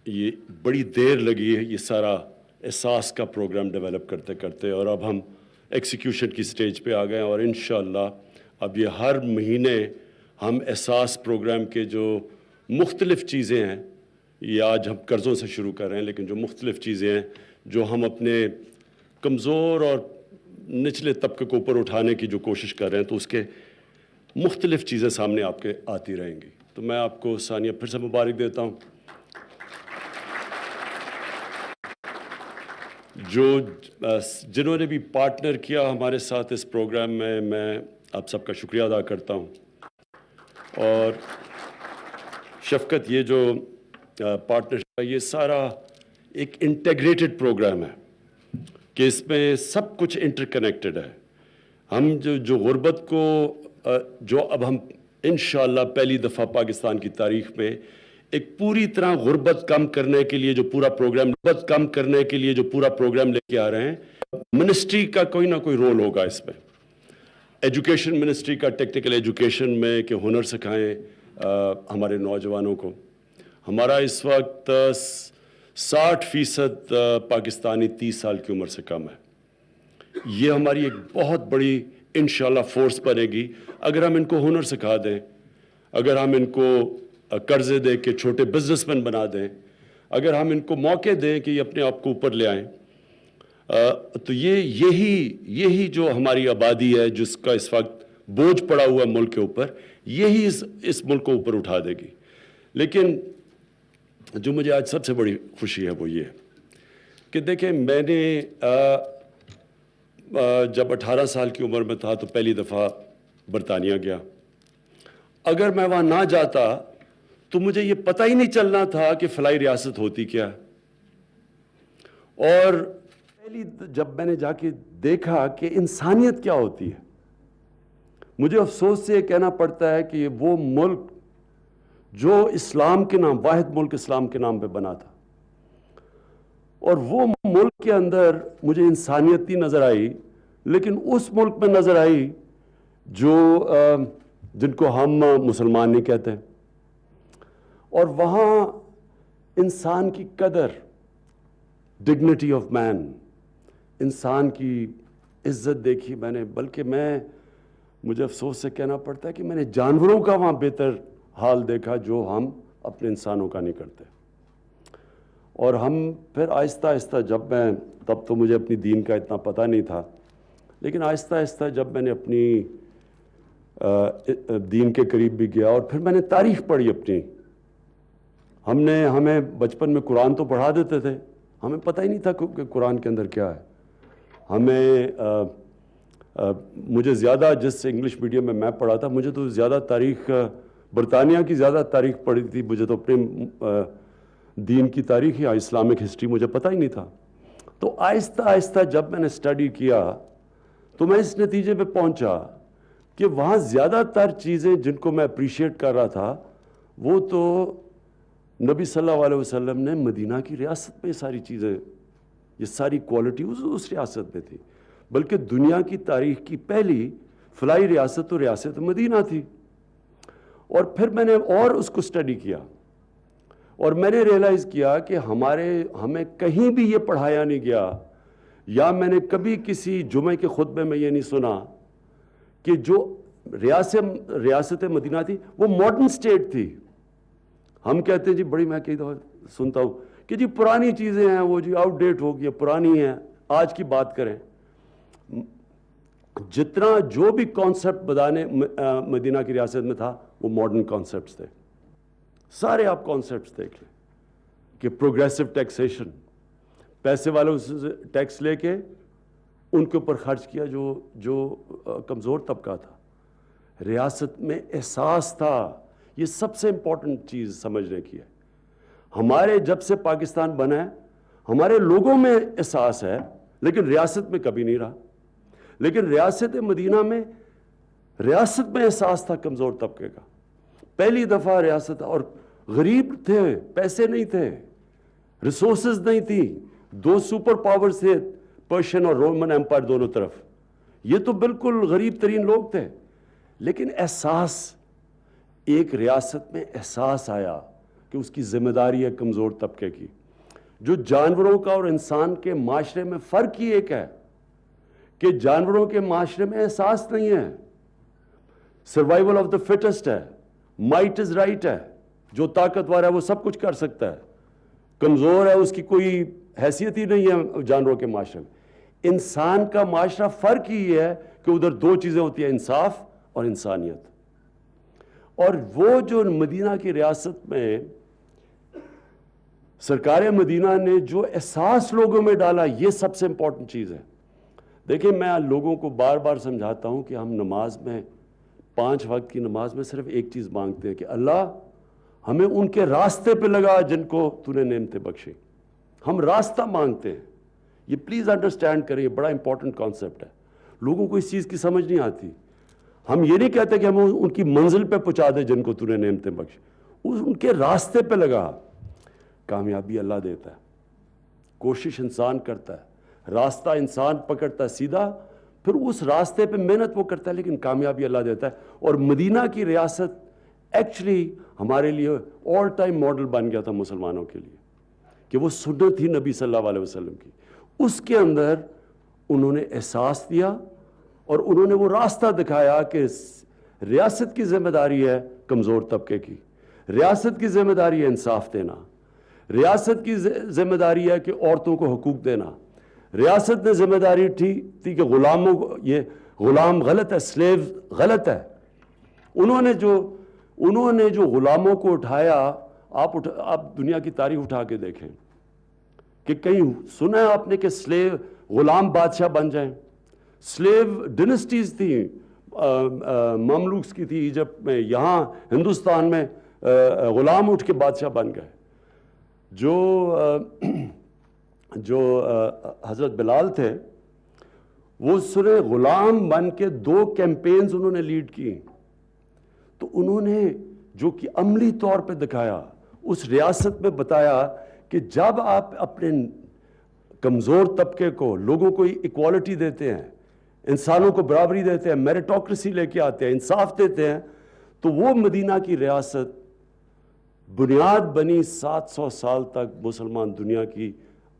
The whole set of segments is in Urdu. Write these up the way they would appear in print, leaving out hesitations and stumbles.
یہ بڑی دیر لگی ہے یہ سارا احساس کا پروگرام ڈیولپ کرتے کرتے، اور اب ہم ایکسیکیوشن کی سٹیج پہ آ گئے ہیں، اور انشاءاللہ اب یہ ہر مہینے ہم احساس پروگرام کے جو مختلف چیزیں ہیں، یہ آج ہم قرضوں سے شروع کر رہے ہیں، لیکن جو مختلف چیزیں ہیں جو ہم اپنے کمزور اور نچلے طبقے کو اوپر اٹھانے کی جو کوشش کر رہے ہیں، تو اس کے مختلف چیزیں سامنے آپ کے آتی رہیں گی۔ تو میں آپ کو ثانیہ پھر سے مبارک دیتا ہوں۔ جنہوں نے بھی پارٹنر کیا ہمارے ساتھ اس پروگرام میں آپ سب کا شکریہ ادا کرتا ہوں۔ اور شفقت، یہ جو پارٹنرشپ ہے یہ سارا ایک انٹیگریٹڈ پروگرام ہے کہ اس میں سب کچھ انٹر کنیکٹڈ ہے۔ ہم جو غربت کو جو اب ہم انشاءاللہ پہلی دفعہ پاکستان کی تاریخ میں ایک پوری طرح غربت کم کرنے کے لیے جو پورا پروگرام لے کے آ رہے ہیں، منسٹری کا کوئی نہ کوئی رول ہوگا اس میں۔ ایجوکیشن منسٹری کا ٹیکنیکل ایجوکیشن میں کہ ہنر سکھائیں ہمارے نوجوانوں کو۔ ہمارا اس وقت 60% پاکستانی 30 سال کی عمر سے کم ہے۔ یہ ہماری ایک بہت بڑی انشاءاللہ فورس بنے گی اگر ہم ان کو ہنر سکھا دیں، اگر ہم ان کو قرضے دے کے چھوٹے بزنس مین بنا دیں، اگر ہم ان کو موقع دیں کہ یہ اپنے آپ کو اوپر لے آئیں، تو یہی جو ہماری آبادی ہے جس کا اس وقت بوجھ پڑا ہوا ہے ملک کے اوپر، یہی اس ملک کو اوپر اٹھا دے گی۔ لیکن جو مجھے آج سب سے بڑی خوشی ہے وہ یہ ہے کہ دیکھیں، میں نے جب 18 سال کی عمر میں تھا تو پہلی دفعہ برطانیہ گیا۔ اگر میں وہاں نہ جاتا تو مجھے یہ پتہ ہی نہیں چلنا تھا کہ فلاحی ریاست ہوتی کیا۔ اور جب میں نے جا کے دیکھا کہ انسانیت کیا ہوتی ہے، مجھے افسوس سے یہ کہنا پڑتا ہے کہ وہ ملک جو اسلام کے نام، واحد ملک اسلام کے نام پہ بنا تھا، اور وہ ملک کے اندر مجھے انسانیت نہیں نظر آئی، لیکن اس ملک میں نظر آئی جن کو ہم مسلمان نہیں کہتے۔ اور وہاں انسان کی قدر، ڈگنیٹی آف مین، انسان کی عزت دیکھی میں نے، بلکہ مجھے افسوس سے کہنا پڑتا ہے کہ میں نے جانوروں کا وہاں بہتر حال دیکھا جو ہم اپنے انسانوں کا نہیں کرتے۔ اور ہم پھر آہستہ آہستہ تب تو مجھے اپنی دین کا اتنا پتہ نہیں تھا، لیکن آہستہ آہستہ جب میں نے اپنی دین کے قریب بھی گیا، اور پھر میں نے تاریخ پڑھی اپنی۔ ہمیں بچپن میں قرآن تو پڑھا دیتے تھے، ہمیں پتہ ہی نہیں تھا کہ قرآن کے اندر کیا ہے۔ مجھے زیادہ جس انگلش میڈیم میں پڑھا تھا، مجھے تو زیادہ تاریخ برطانیہ کی زیادہ تاریخ پڑھی تھی، مجھے تو اپنے دین کی تاریخ یا اسلامک ہسٹری مجھے پتہ ہی نہیں تھا۔ تو آہستہ آہستہ جب میں نے اسٹڈی کیا تو میں اس نتیجے پہ پہنچا کہ وہاں زیادہ تر چیزیں جن کو میں اپریشیٹ کر رہا تھا، وہ تو نبی صلی اللہ علیہ وسلم نے مدینہ کی ریاست میں ساری چیزیں، یہ ساری کوالٹی اس ریاست میں تھی، بلکہ دنیا کی تاریخ کی پہلی فلاحی ریاست تو ریاست مدینہ تھی۔ اور پھر میں نے اور اس کو اسٹڈی کیا، اور میں نے ریئلائز کیا کہ ہمیں کہیں بھی یہ پڑھایا نہیں گیا، یا میں نے کبھی کسی جمعے کے خطبے میں یہ نہیں سنا کہ جو ریاست مدینہ تھی وہ ماڈرن سٹیٹ تھی۔ ہم کہتے ہیں جی بڑی، میں کئی دفعہ سنتا ہوں کہ جی پرانی چیزیں ہیں، وہ جی آؤٹ ڈیٹ ہو گئی، پرانی ہیں، آج کی بات کریں۔ جتنا جو بھی کانسیپٹ مدینہ کی ریاست میں تھا وہ ماڈرن کانسیپٹس تھے، سارے آپ کانسیپٹس دیکھ لیں کہ پروگریسو ٹیکسیشن، پیسے والوں سے ٹیکس لے کے ان کے اوپر خرچ کیا جو کمزور طبقہ تھا۔ ریاست میں احساس تھا، یہ سب سے امپورٹنٹ چیز سمجھنے کی ہے۔ ہمارے جب سے پاکستان بنا ہے ہمارے لوگوں میں احساس ہے، لیکن ریاست میں کبھی نہیں رہا۔ لیکن ریاست مدینہ میں احساس تھا کمزور طبقے کا، پہلی دفعہ ریاست، اور غریب تھے، پیسے نہیں تھے، ریسورسز نہیں تھی، دو سپر پاورز تھے، پرشین اور رومن ایمپائر دونوں طرف، یہ تو بالکل غریب ترین لوگ تھے۔ لیکن احساس، ایک ریاست میں احساس آیا کہ کہ اس کی ذمہ داری ہے کمزور طبقے کی. جو جانوروں کا اور انسان کے معاشرے میں فرق ہی ایک ہے کہ جانوروں کے معاشرے میں احساس نہیں ہے, سروائیول آف دا فٹسٹ ہے, مائٹ از رائٹ ہے, جو طاقتور ہے وہ سب کچھ کر سکتا ہے, کمزور ہے اس کی کوئی حیثیت ہی نہیں ہے جانوروں کے معاشرے میں. انسان کا معاشرہ فرق ہی ہے کہ ادھر دو چیزیں ہوتی ہیں, انصاف اور انسانیت. اور وہ جو مدینہ کی ریاست میں سرکار مدینہ نے جو احساس لوگوں میں ڈالا, یہ سب سے امپورٹنٹ چیز ہے. دیکھیں میں لوگوں کو بار بار سمجھاتا ہوں کہ ہم نماز میں 5 وقت کی نماز میں صرف ایک چیز مانگتے ہیں کہ اللہ ہمیں ان کے راستے پہ لگا جن کو تو نے نعمتیں بخشی. ہم راستہ مانگتے ہیں. یہ پلیز انڈرسٹینڈ کریں, یہ بڑا امپورٹنٹ کانسیپٹ ہے. لوگوں کو اس چیز کی سمجھ نہیں آتی. ہم یہ نہیں کہتے کہ ہم ان کی منزل پہ پہنچا دیں جن کو تو نے نعمتیں بخشی, ان کے راستے پہ لگا. کامیابی اللہ دیتا ہے, کوشش انسان کرتا ہے, راستہ انسان پکڑتا ہے سیدھا, پھر اس راستے پہ محنت وہ کرتا ہے, لیکن کامیابی اللہ دیتا ہے. اور مدینہ کی ریاست ایکچولی ہمارے لیے آل ٹائم ماڈل بن گیا تھا مسلمانوں کے لیے, کہ وہ سنت تھی نبی صلی اللہ علیہ وسلم کی. اس کے اندر انہوں نے احساس دیا اور انہوں نے وہ راستہ دکھایا کہ ریاست کی ذمہ داری ہے کمزور طبقے کی, ریاست کی ذمہ داری ہے انصاف دینا, ریاست کی ذمہ داری ہے کہ عورتوں کو حقوق دینا, ریاست نے ذمہ داری تھی کہ غلاموں کو, یہ غلام غلط ہے, سلیو غلط ہے. انہوں نے جو غلاموں کو اٹھایا, آپ دنیا کی تاریخ اٹھا کے دیکھیں کہ کہیں سنا ہے آپ نے کہ سلیو غلام بادشاہ بن جائیں. سلیو ڈینسٹیز تھیں, مملوکس کی تھی ایجپٹ میں, یہاں ہندوستان میں غلام اٹھ کے بادشاہ بن گئے. جو حضرت بلال تھے وہ سنے غلام بن کے 2 کیمپینز انہوں نے لیڈ کی. تو انہوں نے جو کہ عملی طور پہ دکھایا, اس ریاست میں بتایا کہ جب آپ اپنے کمزور طبقے کو, لوگوں کو ایکوالٹی دیتے ہیں, انسانوں کو برابری دیتے ہیں, میریٹوکریسی لے کے آتے ہیں, انصاف دیتے ہیں, تو وہ مدینہ کی ریاست بنیاد بنی 700 سال تک مسلمان دنیا کی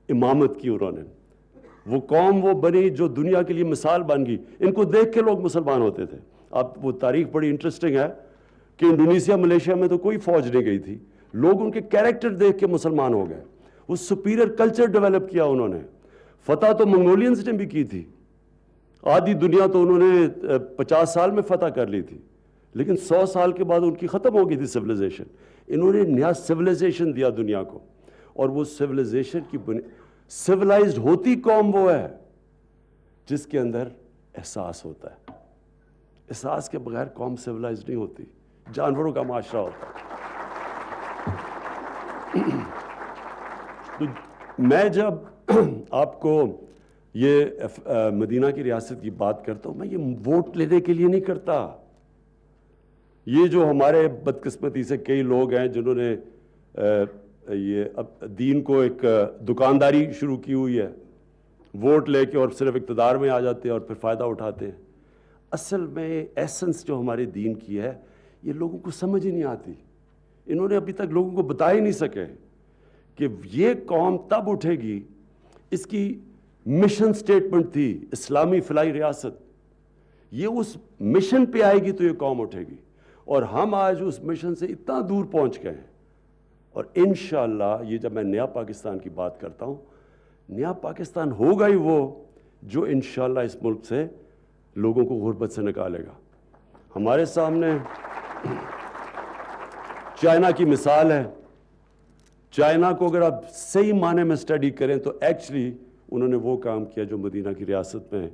امامت کی. انہوں نے وہ قوم وہ بنی جو دنیا کے لیے مثال بن گئی. ان کو دیکھ کے لوگ مسلمان ہوتے تھے. اب وہ تاریخ بڑی انٹرسٹنگ ہے کہ انڈونیشیا ملیشیا میں تو کوئی فوج نہیں گئی تھی, لوگ ان کے کیریکٹر دیکھ کے مسلمان ہو گئے. وہ سپیریئر کلچر ڈیولپ کیا انہوں نے. فتح تو منگولینز نے بھی کی تھی, آدھی دنیا تو انہوں نے 50 سال میں فتح کر لی تھی, لیکن 100 سال کے بعد ان کی ختم ہو گئی تھی سویلائزیشن. انہوں نے نیا سویلائزیشن دیا دنیا کو, اور وہ سویلائزیشن کی سویلائزڈ ہوتی قوم وہ ہے جس کے اندر احساس ہوتا ہے. احساس کے بغیر قوم سویلائزڈ نہیں ہوتی, جانوروں کا معاشرہ ہوتا ہے. تو میں جب آپ کو یہ مدینہ کی ریاست کی بات کرتا ہوں, میں یہ ووٹ لینے کے لیے نہیں کرتا. یہ جو ہمارے بدقسمتی سے کئی لوگ ہیں جنہوں نے یہ اب دین کو ایک دکانداری شروع کی ہوئی ہے, ووٹ لے کے اور صرف اقتدار میں آ جاتے ہیں اور پھر فائدہ اٹھاتے ہیں. اصل میں ایسنس جو ہمارے دین کی ہے یہ لوگوں کو سمجھ ہی نہیں آتی. انہوں نے ابھی تک لوگوں کو بتا ہی نہیں سکے کہ یہ قوم تب اٹھے گی. اس کی مشن سٹیٹمنٹ تھی اسلامی فلاحی ریاست, یہ اس مشن پہ آئے گی تو یہ قوم اٹھے گی. اور ہم آج اس مشن سے اتنا دور پہنچ گئے ہیں, اور انشاءاللہ یہ جب میں نیا پاکستان کی بات کرتا ہوں, نیا پاکستان ہوگا ہی وہ جو انشاءاللہ اس ملک سے لوگوں کو غربت سے نکالے گا. ہمارے سامنے چائنا کی مثال ہے. چائنا کو اگر آپ صحیح معنی میں اسٹڈی کریں تو ایکچولی انہوں نے وہ کام کیا جو مدینہ کی ریاست میں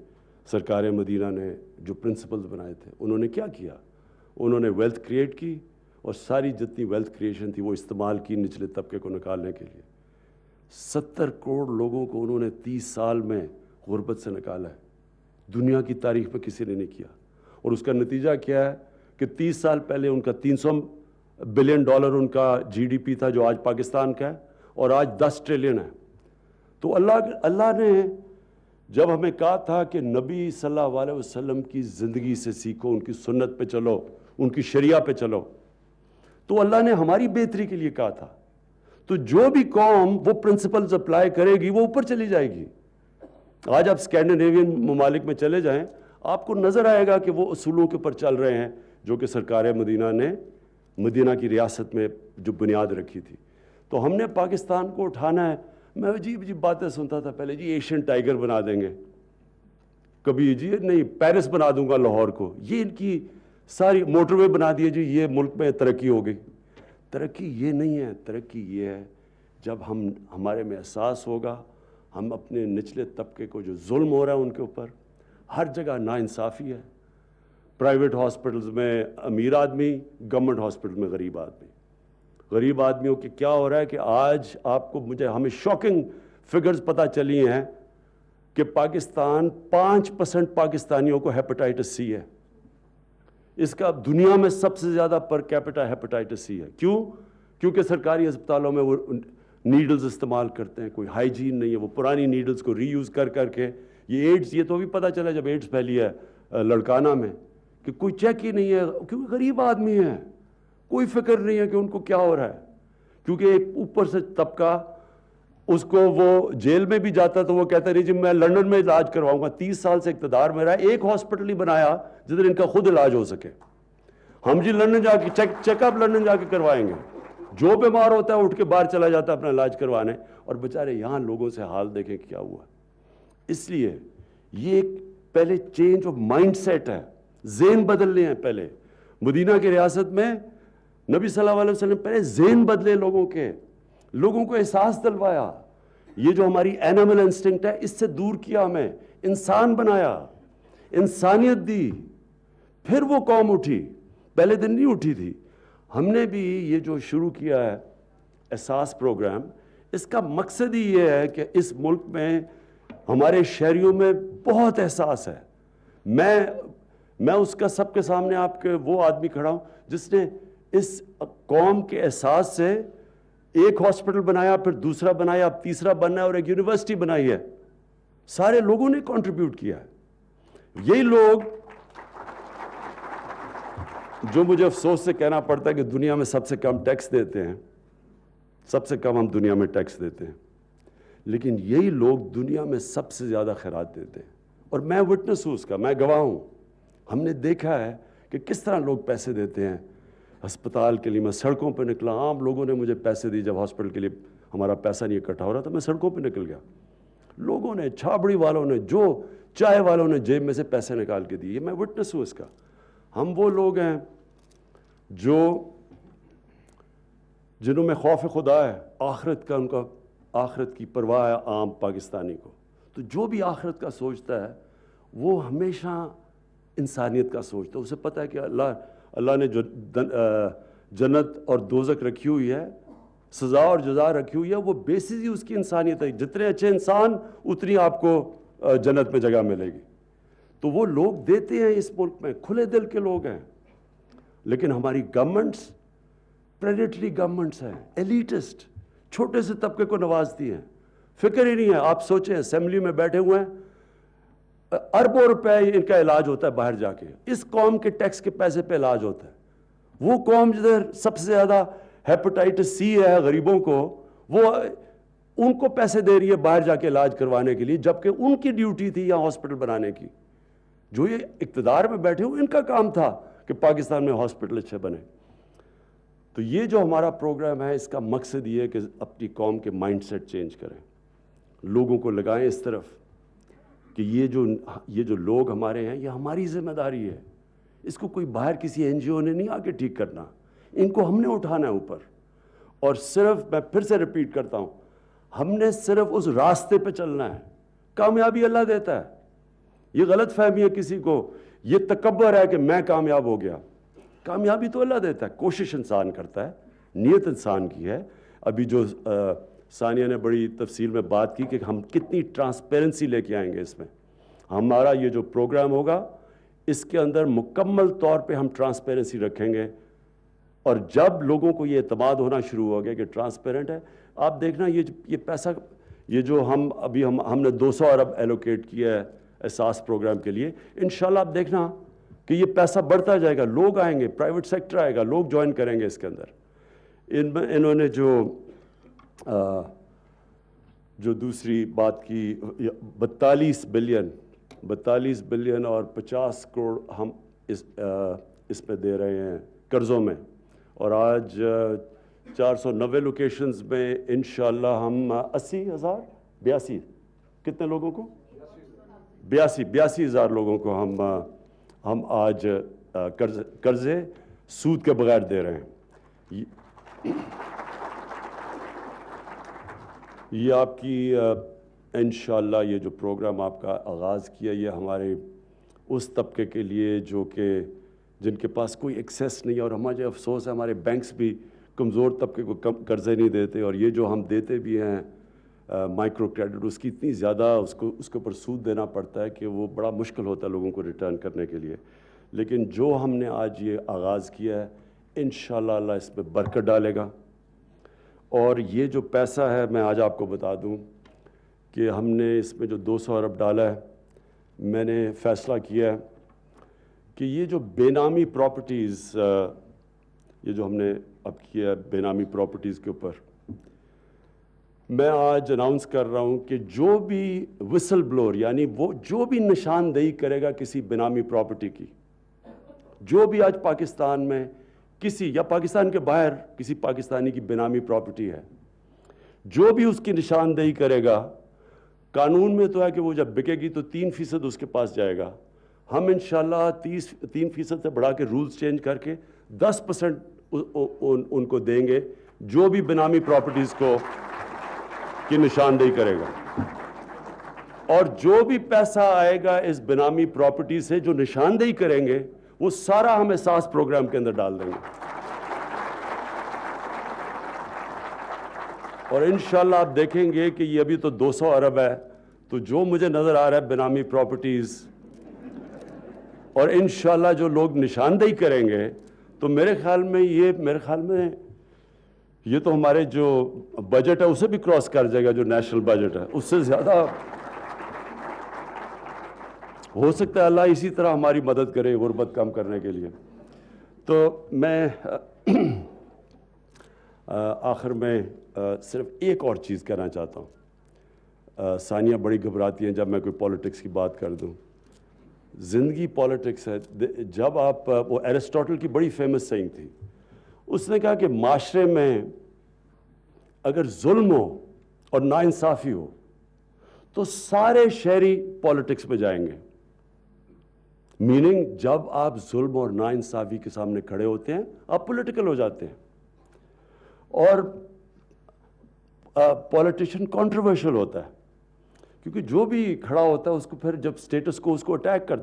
سرکار مدینہ نے جو پرنسپلز بنائے تھے. انہوں نے کیا کیا؟ انہوں نے ویلتھ کریٹ کی, اور ساری جتنی ویلتھ کریشن تھی وہ استعمال کی نچلے طبقے کو نکالنے کے لیے. 70 کروڑ لوگوں کو انہوں نے 30 سال میں غربت سے نکالا ہے. دنیا کی تاریخ میں کسی نے نہیں کیا. اور اس کا نتیجہ کیا ہے کہ 30 سال پہلے ان کا $300 بلین ان کا GDP تھا جو آج پاکستان کا ہے, اور آج 10 ٹریلین ہے. تو اللہ نے جب ہمیں کہا تھا کہ نبی صلی اللہ علیہ وسلم کی زندگی سے سیکھو, ان کی سنت پہ چلو, ان کی شریعہ پہ چلو, تو اللہ نے ہماری بہتری کے لیے کہا تھا. تو جو بھی قوم وہ پرنسپلز اپلائی کرے گی وہ اوپر چلی جائے گی. آج آپ اسکینڈینیوین ممالک میں چلے جائیں, آپ کو نظر آئے گا کہ وہ اصولوں کے اوپر چل رہے ہیں جو کہ سرکار مدینہ نے مدینہ کی ریاست میں جو بنیاد رکھی تھی. تو ہم نے پاکستان کو اٹھانا ہے. میں عجیب عجیب باتیں سنتا تھا پہلے, جی ایشین ٹائیگر بنا دیں گے, کبھی جی نہیں پیرس بنا دوں گا لاہور کو, یہ ان کی ساری موٹر وے بنا دیے, جی یہ ملک میں ترقی ہو گئی. ترقی یہ نہیں ہے, ترقی یہ ہے جب ہمارے میں احساس ہوگا, ہم اپنے نچلے طبقے کو جو ظلم ہو رہا ہے ان کے اوپر, ہر جگہ ناانصافی ہے, پرائیویٹ ہاسپٹلز میں امیر آدمی, گورنمنٹ ہاسپٹل میں غریب آدمی. غریب آدمیوں کے کیا ہو رہا ہے کہ آج آپ کو ہمیں شاکنگ فگرز پتہ چلی ہیں کہ پاکستان 5% پاکستانیوں کو ہیپاٹائٹس سی ہے. اس کا دنیا میں سب سے زیادہ پر کیپٹا ہیپاٹائٹس سی ہے. کیوں؟ کیونکہ سرکاری اسپتالوں میں وہ نیڈلز استعمال کرتے ہیں, کوئی ہائیجین نہیں ہے, وہ پرانی نیڈلز کو ری یوز کر کے. یہ ایڈز, یہ تو بھی پتہ چلا جب ایڈز پھیلی ہے لڑکانہ میں کہ کوئی چیک ہی نہیں ہے, کیونکہ غریب آدمی ہے, کوئی فکر نہیں ہے کہ ان کو کیا ہو رہا ہے. کیونکہ ایک اوپر سے طبقہ, اس کو وہ جیل میں بھی جاتا تو وہ کہتا نہیں جی میں لندن میں علاج کرواؤں گا. 30 سال سے اقتدار میں رہا, ایک ہاسپٹل ہی بنایا جدھر ان کا خود علاج ہو سکے. ہم جی لندن جا کے چیک اپ لندن جا کے کروائیں گے, جو بیمار ہوتا ہے اٹھ کے باہر چلا جاتا ہے اپنا علاج کروانے, اور بیچارے یہاں لوگوں سے حال دیکھیں کیا ہوا. اس لیے یہ ایک پہلے چینج آف مائنڈ سیٹ ہے, ذہن بدلنے ہیں. پہلے مدینہ کی ریاست میں نبی صلی اللہ علیہ وسلم پہلے ذہن بدلے لوگوں کے, لوگوں کو احساس دلوایا. یہ جو ہماری اینیمل انسٹنکٹ ہے اس سے دور کیا, ہمیں انسان بنایا, انسانیت دی, پھر وہ قوم اٹھی. پہلے دن نہیں اٹھی تھی. ہم نے بھی یہ جو شروع کیا ہے احساس پروگرام, اس کا مقصد ہی یہ ہے کہ اس ملک میں ہمارے شہریوں میں بہت احساس ہے. میں اس کا سب کے سامنے آپ کے وہ آدمی کھڑا ہوں جس نے اس قوم کے احساس سے ایک ہاسپٹل بنایا, پھر دوسرا بنایا, اب تیسرا بننا ہے, اور ایک یونیورسٹی بنائی ہے. سارے لوگوں نے کنٹریبیوٹ کیا ہے. یہی لوگ جو مجھے افسوس سے کہنا پڑتا ہے کہ دنیا میں سب سے کم ٹیکس دیتے ہیں, سب سے کم ہم دنیا میں ٹیکس دیتے ہیں, لیکن یہی لوگ دنیا میں سب سے زیادہ خیرات دیتے ہیں. اور میں وٹنس ہوں اس کا, میں گواہ ہوں. ہم نے دیکھا ہے کہ کس طرح لوگ پیسے دیتے ہیں ہسپتال کے لیے. میں سڑکوں پہ نکلا, عام لوگوں نے مجھے پیسے دی. جب ہاسپٹل کے لیے ہمارا پیسہ نہیں اکٹھا ہو رہا تھا میں سڑکوں پہ نکل گیا. لوگوں نے, چھابڑی والوں نے, جو چائے والوں نے جیب میں سے پیسے نکال کے دیے. میں وٹنس ہوں اس کا. ہم وہ لوگ ہیں جنہوں میں خوف خدا ہے, آخرت کا, ان کا آخرت کی پرواہ ہے عام پاکستانی کو. تو جو بھی آخرت کا سوچتا ہے وہ ہمیشہ انسانیت کا سوچتا ہے. اسے پتہ ہے کہ اللہ نے جو جنت اور دوزخ رکھی ہوئی ہے, سزا اور جزا رکھی ہوئی ہے, وہ بیسس ہی اس کی انسانیت ہے. جتنے اچھے انسان اتنی آپ کو جنت میں جگہ ملے گی. تو وہ لوگ دیتے ہیں اس ملک میں, کھلے دل کے لوگ ہیں. لیکن ہماری گورنمنٹس پریڈیٹری گورنمنٹس ہیں, ایلیٹسٹ, چھوٹے سے طبقے کو نوازتی ہیں. فکر ہی نہیں ہے. آپ سوچیں اسمبلی میں بیٹھے ہوئے ہیں, اربوں روپے ان کا علاج ہوتا ہے باہر جا کے. اس قوم کے ٹیکس کے پیسے پہ علاج ہوتا ہے. وہ قوم جدھر سب سے زیادہ ہیپاٹائٹس سی ہے غریبوں کو, وہ ان کو پیسے دے رہی ہے باہر جا کے علاج کروانے کے لیے, جبکہ ان کی ڈیوٹی تھی یہاں ہاسپٹل بنانے کی. جو یہ اقتدار میں بیٹھے ہوئے ان کا کام تھا کہ پاکستان میں ہاسپٹل اچھے بنے. تو یہ جو ہمارا پروگرام ہے اس کا مقصد یہ ہے کہ اپنی قوم کے مائنڈ سیٹ چینج کریں, لوگوں کو لگائیں اس طرف کہ یہ جو لوگ ہمارے ہیں یہ ہماری ذمہ داری ہے. اس کو کوئی باہر کسی این جی او نے نہیں آ کے ٹھیک کرنا, ان کو ہم نے اٹھانا ہے اوپر. اور صرف میں پھر سے ریپیٹ کرتا ہوں, ہم نے صرف اس راستے پہ چلنا ہے. کامیابی اللہ دیتا ہے. یہ غلط فہمی ہے کسی کو, یہ تکبر ہے کہ میں کامیاب ہو گیا. کامیابی تو اللہ دیتا ہے, کوشش انسان کرتا ہے, نیت انسان کی ہے. ابھی جو ثانیہ نے بڑی تفصیل میں بات کی کہ ہم کتنی ٹرانسپیرنسی لے کے آئیں گے اس میں. ہمارا یہ جو پروگرام ہوگا اس کے اندر مکمل طور پہ ہم ٹرانسپیرنسی رکھیں گے. اور جب لوگوں کو یہ اعتماد ہونا شروع ہو گیا کہ ٹرانسپیرنٹ ہے, آپ دیکھنا یہ پیسہ, یہ جو ہم نے 200 ارب ایلوکیٹ کیا ہے احساس پروگرام کے لیے, انشاءاللہ آپ دیکھنا کہ کہ یہ پیسہ بڑھتا جائے گا, لوگ آئیں گے, پرائیویٹ سیکٹر آئے گا, لوگ جوائن کریں گے اس کے اندر. انہوں نے جو دوسری بات کی, 42 بلین اور 50 کروڑ ہم اس پہ دے رہے ہیں قرضوں میں, اور آج 490 لوکیشنز میں انشاءاللہ ہم 82 کتنے لوگوں کو 82,000 لوگوں کو ہم آج قرضے سود کے بغیر دے رہے ہیں. یہ آپ کی انشاءاللہ یہ جو پروگرام آپ کا آغاز کیا, یہ ہمارے اس طبقے کے لیے جو کہ جن کے پاس کوئی ایکسیس نہیں ہے, اور ہمارے افسوس ہے ہمارے بینکس بھی کمزور طبقے کو قرضے نہیں دیتے, اور یہ جو ہم دیتے بھی ہیں مائکرو کریڈٹ, اس کی اتنی زیادہ اس کے اوپر سود دینا پڑتا ہے کہ وہ بڑا مشکل ہوتا ہے لوگوں کو ریٹرن کرنے کے لیے. لیکن جو ہم نے آج یہ آغاز کیا ہے انشاءاللہ اللہ اس میں برکت ڈالے گا. اور یہ جو پیسہ ہے, میں آج آپ کو بتا دوں کہ ہم نے اس میں جو 200 ارب ڈالا ہے, میں نے فیصلہ کیا ہے کہ یہ جو بے نامی پراپرٹیز, یہ جو ہم نے اب کیا ہے بے نامی پراپرٹیز کے اوپر, میں آج اناؤنس کر رہا ہوں کہ جو بھی وسل بلور, یعنی وہ جو بھی نشاندہی کرے گا کسی بے نامی پراپرٹی کی, جو بھی آج پاکستان میں کسی یا پاکستان کے باہر کسی پاکستانی کی بے نامی پراپرٹی ہے, جو بھی اس کی نشاندہی کرے گا, قانون میں تو ہے کہ وہ جب بکے گی تو 3% اس کے پاس جائے گا. ہم انشاءاللہ 3% سے بڑھا کے رولز چینج کر کے 10% ان کو دیں گے جو بھی بے نامی پراپرٹیز کی نشاندہی کرے گا. اور جو بھی پیسہ آئے گا اس بے نامی پراپرٹی سے جو نشاندہی کریں گے, وہ سارا ہم احساس پروگرام کے اندر ڈال دیں گے. اور انشاءاللہ آپ دیکھیں گے کہ یہ ابھی تو 200 ارب ہے, تو جو مجھے نظر آ رہا ہے بے نامی پراپرٹیز, اور انشاءاللہ جو لوگ نشاندہی کریں گے, تو میرے خیال میں یہ تو ہمارے جو بجٹ ہے اسے بھی کراس کر جائے گا, جو نیشنل بجٹ ہے اس سے زیادہ ہو سکتا ہے. اللہ اسی طرح ہماری مدد کرے غربت کم کرنے کے لیے. تو میں آخر میں صرف ایک اور چیز کہنا چاہتا ہوں. ثانیہ بڑی گھبراتی ہیں جب میں کوئی پولیٹکس کی بات کر دوں. زندگی پولیٹکس ہے. جب آپ, وہ ایرسٹوٹل کی بڑی فیمس سینگ تھی, اس نے کہا کہ معاشرے میں اگر ظلم ہو اور ناانصافی ہو تو سارے شہری پولیٹکس پہ جائیں گے. میننگ جب آپ ظلم اور ناانصافی کے سامنے کھڑے ہوتے ہیں آپ پولیٹیکل ہو جاتے ہیں. اور پولیٹیشین کنٹروورشل ہوتا ہے, کیونکہ جو بھی کھڑا ہوتا ہے اس کو پھر جب سٹیٹس کو اس کو اٹیک کرتا ہے